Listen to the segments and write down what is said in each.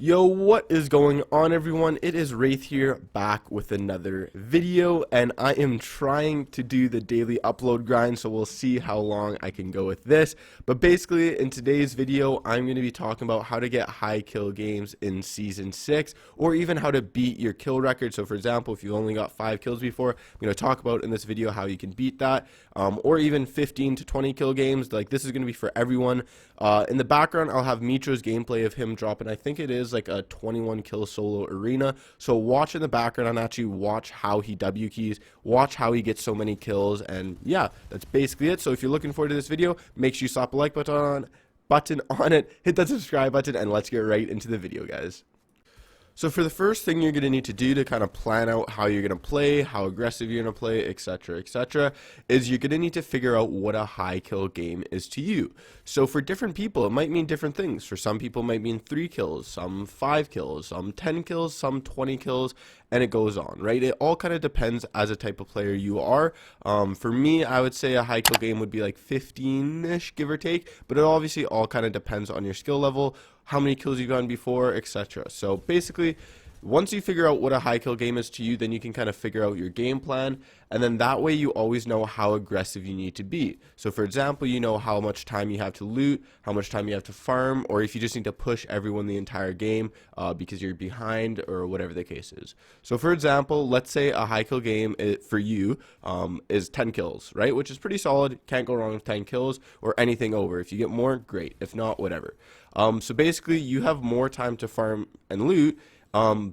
Yo, what is going on, everyone? It is Wraith here, back with another video, and I am trying to do the daily upload grind, so we'll see how long I can go with this. But basically, in today's video, I'm going to be talking about how to get high kill games in Season 6, or even how to beat your kill record. So for example, if you only got 5 kills before, I'm going to talk about in this video how you can beat that, or even 15 to 20 kill games. Like, this is going to be for everyone. In the background, I'll have Mitro's gameplay of him dropping, I think it is like a 21 kill solo arena. So watch in the background and actually watch how he W keys, watch how he gets so many kills, and yeah, that's basically it. So if you're looking forward to this video, make sure you slap a like button on it, hit that subscribe button, and let's get right into the video, guys. So for the first thing you're going to need to do to kind of plan out how you're going to play, how aggressive you're going to play, etc., is you're going to need to figure out what a high kill game is to you. So for different people, it might mean different things. For some people, it might mean 3 kills, some 5 kills, some 10 kills, some 20 kills, and it goes on, right? It all kind of depends as a type of player you are. For me, I would say a high kill game would be like 15-ish, give or take, but it obviously all kind of depends on your skill level, how many kills you've gotten before, etc. So basically, once you figure out what a high kill game is to you, then you can kind of figure out your game plan, and then that way you always know how aggressive you need to be. So for example, you know how much time you have to loot, how much time you have to farm, or if you just need to push everyone the entire game because you're behind, or whatever the case is. So for example, let's say a high kill game for you is 10 kills, right? Which is pretty solid, can't go wrong with 10 kills, or anything over. If you get more, great. If not, whatever. So basically, you have more time to farm and loot,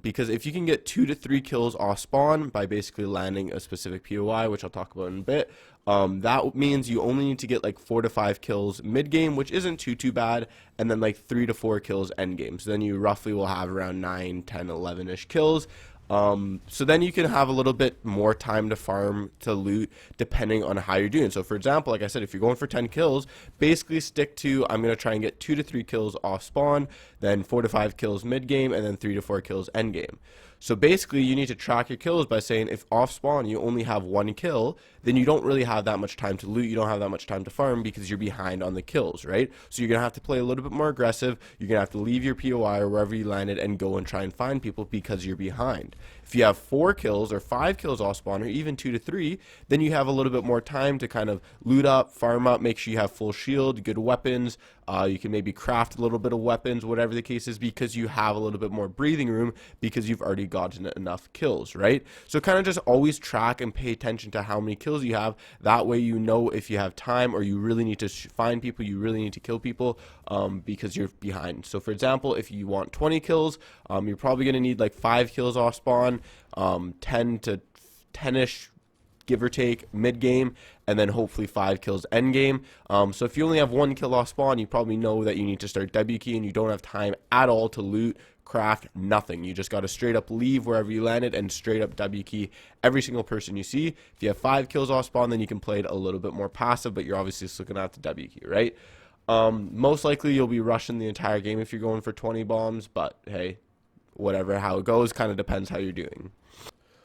because if you can get 2 to 3 kills off spawn by basically landing a specific POI, which I'll talk about in a bit, that means you only need to get like 4 to 5 kills mid game, which isn't too bad, and then like 3 to 4 kills end game. So then you roughly will have around 9, 10, 11-ish kills. So then you can have a little bit more time to farm, to loot, depending on how you're doing. So for example, like I said, if you're going for 10 kills, basically stick to, I'm going to try and get 2 to 3 kills off spawn, then 4 to 5 kills mid game, and then 3 to 4 kills end game. So basically, you need to track your kills by saying if off spawn you only have 1 kill, then you don't really have that much time to loot, you don't have that much time to farm because you're behind on the kills, right? So you're going to have to play a little bit more aggressive, you're going to have to leave your POI or wherever you landed and go and try and find people because you're behind. If you have 4 kills or 5 kills off spawn, or even 2 to 3, then you have a little bit more time to kind of loot up, farm up, make sure you have full shield, good weapons, you can maybe craft a little bit of weapons, whatever the case is, because you have a little bit more breathing room because you've already gotten enough kills, right? So kind of just always track and pay attention to how many kills you have. That way you know if you have time or you really need to find people, you really need to kill people because you're behind. So for example, if you want 20 kills, you're probably going to need like 5 kills off spawn, 10 to 10-ish, give or take, mid game, and then hopefully 5 kills end game. So if you only have 1 kill off spawn, you probably know that you need to start W key and you don't have time at all to loot, craft, nothing. You just got to straight up leave wherever you landed and straight up W key every single person you see. If you have 5 kills off spawn, then you can play it a little bit more passive, but you're obviously still gonna have to W key, right? Most likely you'll be rushing the entire game if you're going for 20 bombs, but hey, whatever, how it goes kind of depends how you're doing.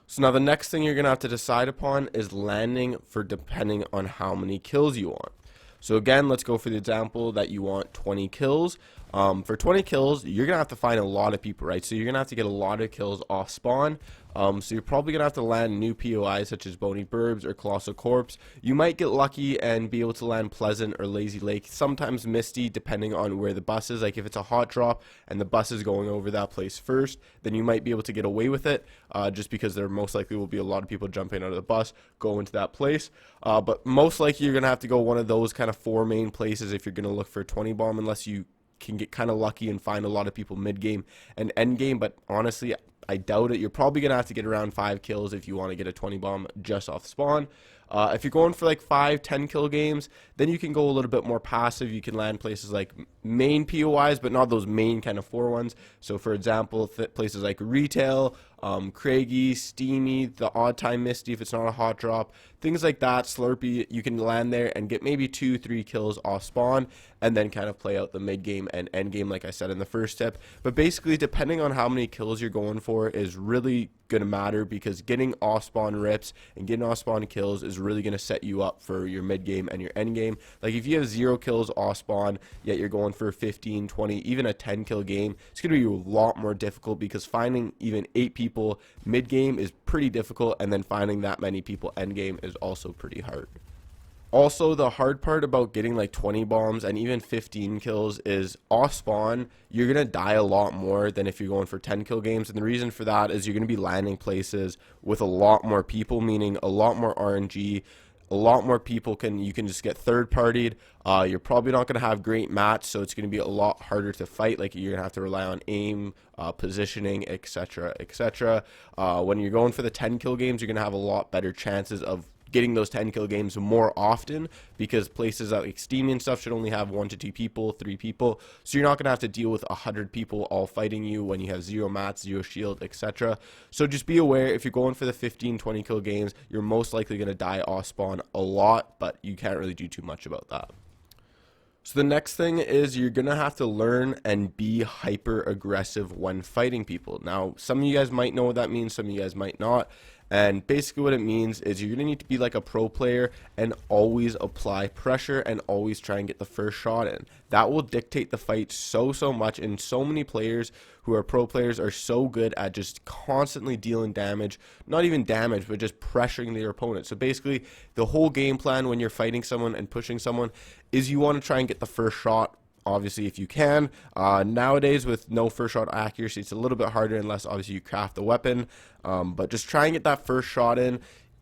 So now the next thing you're going to have to decide upon is landing for depending on how many kills you want. So again, let's go for the example that you want 20 kills. For 20 kills, you're going to have to find a lot of people, right? So you're going to have to get a lot of kills off spawn. So you're probably going to have to land new POIs such as Bony Burbs or Colossal Corpse. You might get lucky and be able to land Pleasant or Lazy Lake, sometimes Misty, depending on where the bus is. Like if it's a hot drop and the bus is going over that place first, then you might be able to get away with it just because there most likely will be a lot of people jumping out of the bus, go into that place. But most likely you're going to have to go one of those kind of 4 main places if you're going to look for a 20 bomb, unless you can get kind of lucky and find a lot of people mid game and end game. But honestly, I doubt it. You're probably gonna have to get around 5 kills if you want to get a 20 bomb just off spawn. If you're going for like 5-10 kill games, then you can go a little bit more passive. You can land places like main POIs, but not those main kind of 4 ones. So for example, places like Retail, Craigie, Steamy, the Odd Time Misty if it's not a hot drop, things like that, Slurpee, you can land there and get maybe 2-3 kills off spawn and then kind of play out the mid game and end game like I said in the first tip. But basically, depending on how many kills you're going for is really going to matter, because getting off spawn rips and getting off spawn kills is really going to set you up for your mid game and your end game. Like if you have 0 kills off spawn yet you're going for 15, 20, even a 10 kill game, it's going to be a lot more difficult, because finding even 8 people mid game is pretty difficult, and then finding that many people end game is also pretty hard. Also, the hard part about getting like 20 bombs and even 15 kills is off spawn, you're going to die a lot more than if you're going for 10 kill games. And the reason for that is you're going to be landing places with a lot more people, meaning a lot more RNG. A lot more people you can just get third partied. You're probably not going to have great mats, so it's going to be a lot harder to fight. Like you're going to have to rely on aim, positioning, etc., etc. When you're going for the 10 kill games, you're going to have a lot better chances of getting those 10 kill games more often, because places like Steam and stuff should only have 1 to 2 people, 3 people, so you're not going to have to deal with 100 people all fighting you when you have 0 mats, 0 shield, etc. So just be aware, if you're going for the 15-20 kill games, you're most likely going to die off spawn a lot, but you can't really do too much about that. So the next thing is you're going to have to learn and be hyper aggressive when fighting people. Now, some of you guys might know what that means, some of you guys might not. And basically what it means is you're going to need to be like a pro player and always apply pressure and always try and get the first shot in. That will dictate the fight so much, and so many players who are pro players are so good at just constantly dealing damage, not even damage, but just pressuring their opponent. So basically the whole game plan when you're fighting someone and pushing someone is you want to try and get the first shot. Obviously, if you can. Nowadays, with no first shot accuracy, it's a little bit harder unless obviously you craft the weapon. But just try and get that first shot in.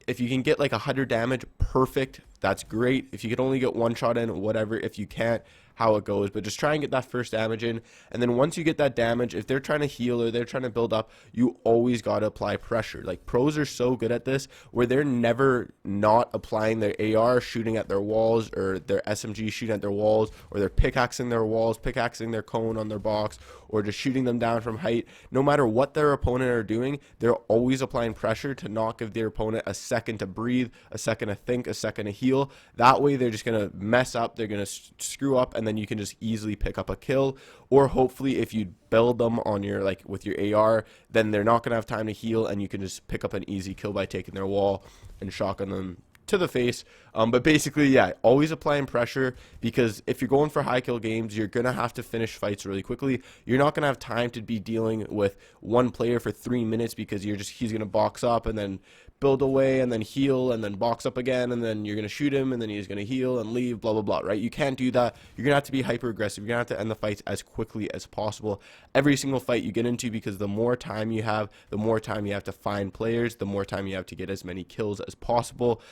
If you can get like 100 damage, perfect. That's great. If you can only get 1 shot in, whatever. If you can't, how it goes. But just try and get that first damage in. And then once you get that damage, if they're trying to heal or they're trying to build up, you always got to apply pressure. Like pros are so good at this, where they're never not applying their AR, shooting at their walls, or their SMG shooting at their walls, or they're pickaxing their walls, pickaxing their cone on their box, or just shooting them down from height. No matter what their opponent are doing, they're always applying pressure to not give their opponent a second to breathe, a second to think, a second to heal. That way they're just going to mess up, they're going to screw up, and then you can just easily pick up a kill. Or hopefully if you build them on your, like with your AR, then they're not going to have time to heal, and you can just pick up an easy kill by taking their wall and shotgun them to the face. But basically, yeah, always applying pressure, because if you're going for high kill games, you're gonna have to finish fights really quickly. You're not gonna have time to be dealing with one player for 3 minutes, because he's gonna box up and then build away and then heal and then box up again, and then you're gonna shoot him and then he's gonna heal and leave, blah blah blah, right? You can't do that. You're gonna have to be hyper aggressive. You're gonna have to end the fights as quickly as possible every single fight you get into, because the more time you have, the more time you have to find players, the more time you have to get as many kills as possible.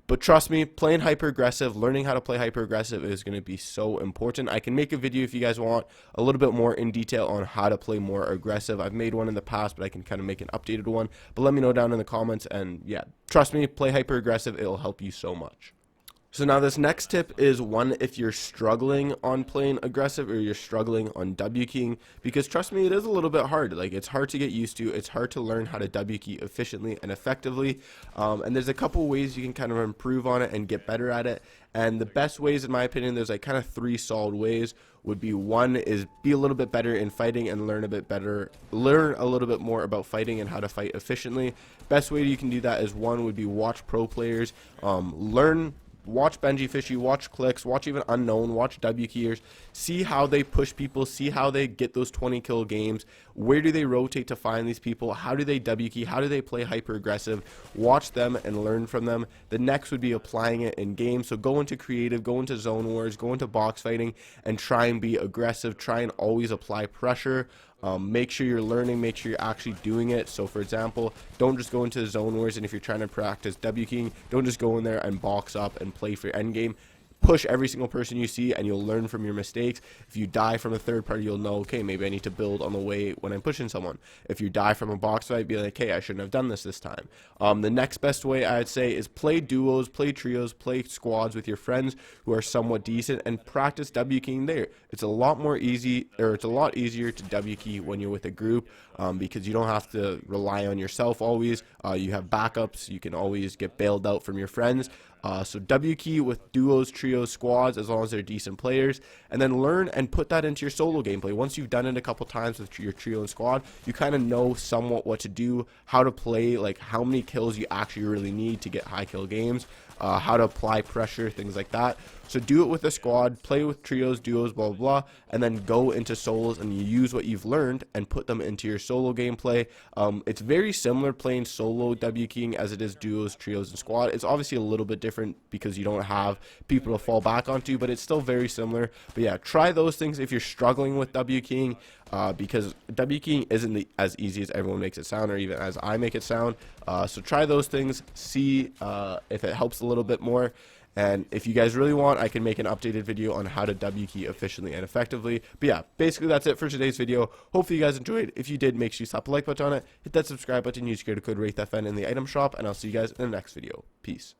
But trust me, playing hyper aggressive, learning how to play hyper aggressive is going to be so important. I can make a video if you guys want a little bit more in detail on how to play more aggressive. I've made one in the past, but I can kind of make an updated one. But let me know down in the comments, and yeah, trust me, play hyper aggressive. It'll help you so much. So now this next tip is one if you're struggling on playing aggressive, or you're struggling on W keying, because trust me, it is a little bit hard. Like, it's hard to get used to. It's hard to learn how to W key efficiently and effectively. And there's a couple ways you can kind of improve on it and get better at it. And the best ways, in my opinion, there's like kind of 3 solid ways. Would be, one is be a little bit better in fighting and learn a little bit more about fighting and how to fight efficiently. Best way you can do that is, one would be watch pro players, watch Benji Fishy, watch Clicks, watch even Unknown, watch W keyers, see how they push people, see how they get those 20 kill games, where do they rotate to find these people, how do they W key, how do they play hyper aggressive. Watch them and learn from them. The next would be applying it in game. So go into creative, go into zone wars, go into box fighting, and try and be aggressive. Try and always apply pressure. Make sure you're learning, make sure you're actually doing it. So for example, don't just go into zone wars, and if you're trying to practice W keying, don't just go in there and box up and play for end game. Push every single person you see, and you'll learn from your mistakes. If you die from a third party, you'll know, okay, maybe I need to build on the way when I'm pushing someone. If you die from a box fight, be like, hey, I shouldn't have done this time. The next best way I'd say is play duos, play trios, play squads with your friends who are somewhat decent, and practice W keying there. It's a lot easier to W key when you're with a group, because you don't have to rely on yourself always. You have backups. You can always get bailed out from your friends. So W key with duos, trios, squads, as long as they're decent players, and then learn and put that into your solo gameplay. Once you've done it a couple times with your trio and squad, you kind of know somewhat what to do, how to play, like how many kills you actually really need to get high kill games, how to apply pressure, things like that. So do it with a squad, play with trios, duos, blah, blah, blah, and then go into solos and you use what you've learned and put them into your solo gameplay. It's very similar playing solo W keying as it is duos, trios, and squad. It's obviously a little bit different because you don't have people to fall back onto, but it's still very similar. But yeah, try those things if you're struggling with W keying, because W keying isn't as easy as everyone makes it sound, or even as I make it sound. So try those things, see if it helps a little bit more. And if you guys really want, I can make an updated video on how to W key efficiently and effectively. But yeah, basically that's it for today's video. Hopefully you guys enjoyed. If you did, make sure you slap a like button on it, hit that subscribe button, use creator code WraithFN in the item shop, and I'll see you guys in the next video. Peace.